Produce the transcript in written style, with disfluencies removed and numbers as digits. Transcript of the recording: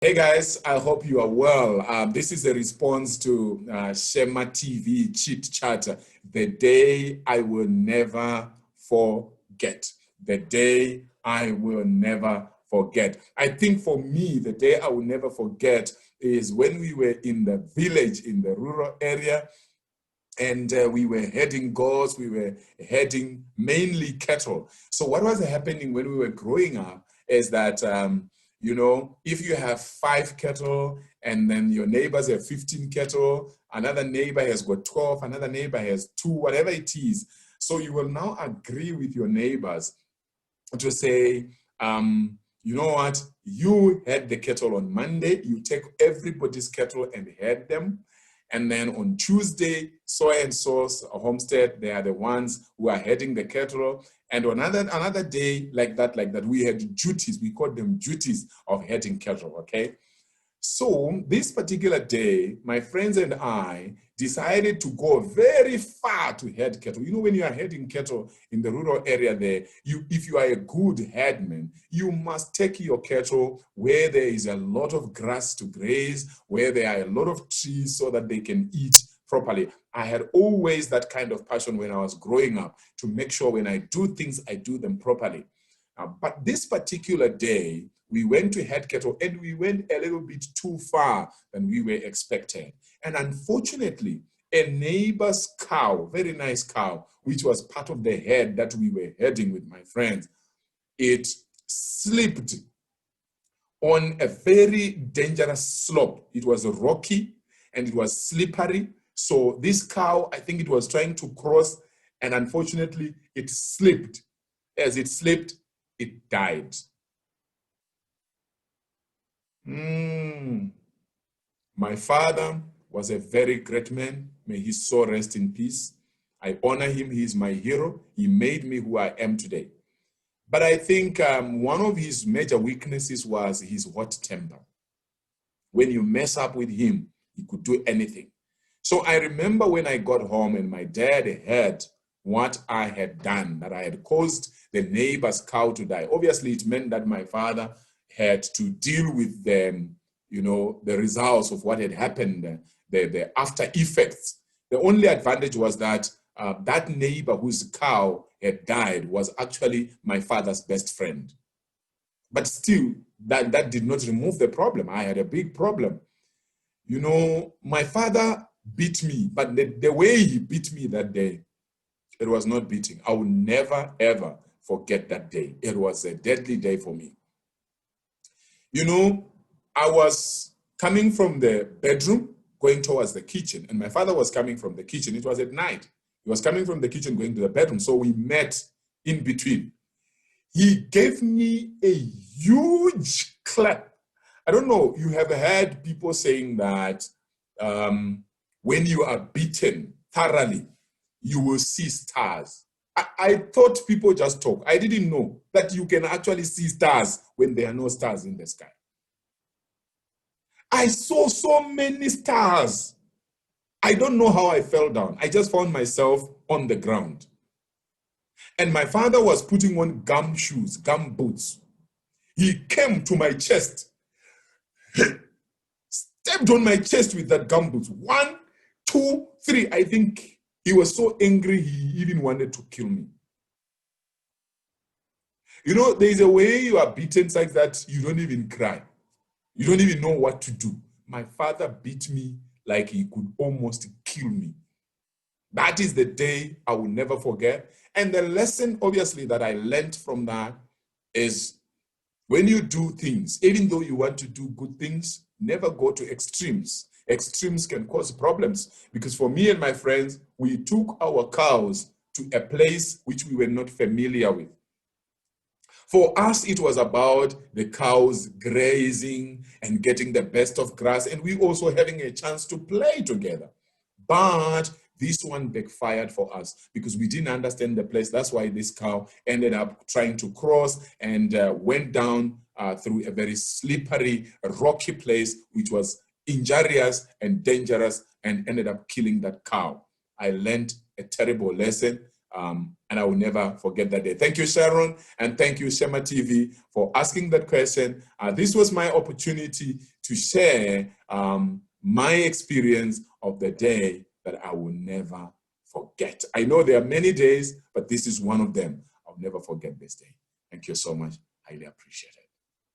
Hey guys, I hope you are well. This is a response to Shema TV chit-chat, the day I will never forget. The day I will never forget. I think for me, the day I will never forget is when we were in the village, in the rural area, and we were herding goats, we were herding mainly cattle. So what was happening when we were growing up is that if you have 5 cattle and then your neighbors have 15 cattle, another neighbor has got 12, another neighbor has 2, whatever it is. So you will now agree with your neighbors to say, you know what, you herd the cattle on Monday, you take everybody's cattle and herd them. And then on Tuesday, so and so's homestead, they are the ones who are herding the cattle. And on another day like that, we had duties. We called them duties of herding cattle, okay? So this particular day, my friends and I decided to go very far to herd cattle. You know, when you are herding cattle in the rural area there, if you are a good herdman, you must take your cattle where there is a lot of grass to graze, where there are a lot of trees so that they can eat properly. I had always that kind of passion when I was growing up to make sure when I do things, I do them properly. But this particular day, we went to herd cattle and we went a little bit too far than we were expecting. And unfortunately, a neighbor's cow, very nice cow, which was part of the herd that we were herding with my friends, it slipped on a very dangerous slope. It was rocky and it was slippery. So this cow, I think it was trying to cross, and unfortunately, it slipped. As it slipped, it died. My father was a very great man. May his soul rest in peace. I honor him. He is my hero. He made me who I am today. But I think one of his major weaknesses was his hot temper. When you mess up with him, he could do anything. So I remember when I got home and my dad heard what I had done, that I had caused the neighbor's cow to die. Obviously, it meant that my father had to deal with the results of what had happened, the after effects. The only advantage was that that neighbor whose cow had died was actually my father's best friend. But still, that did not remove the problem. I had a big problem. You know, my father beat me, but the way he beat me that day, it was not beating. I will never, ever forget that day. It was a deadly day for me. You know, I was coming from the bedroom, going towards the kitchen, and my father was coming from the kitchen. It was at night. He was coming from the kitchen, going to the bedroom, so we met in between. He gave me a huge clap. I don't know, you have heard people saying that when you are beaten thoroughly, you will see stars. I thought people just talk. I didn't know that you can actually see stars when there are no stars in the sky. I saw so many stars. I don't know how I fell down. I just found myself on the ground. And my father was putting on gum shoes, gum boots. He came to my chest, stepped on my chest with that gum boots. 1, 2, 3. I think he was so angry, he even wanted to kill me. You know, there's a way you are beaten like that, you don't even cry. You don't even know what to do. My father beat me like he could almost kill me. That is the day I will never forget. And the lesson, obviously, that I learned from that is when you do things, even though you want to do good things, never go to extremes. Extremes can cause problems, because for me and my friends, we took our cows to a place which we were not familiar with. For us, it was about the cows grazing and getting the best of grass, and we also having a chance to play together. But this one backfired for us because we didn't understand the place. That's why this cow ended up trying to cross and went down through a very slippery, rocky place, which was injurious and dangerous, and ended up killing that cow. I learned a terrible lesson. and I will never forget that day. Thank you, Sharon, and thank you, Shema TV, for asking that question. This was my opportunity to share my experience of the day that I will never forget. I know there are many days, but this is one of them. I'll never forget this day. Thank you so much. Highly appreciate it.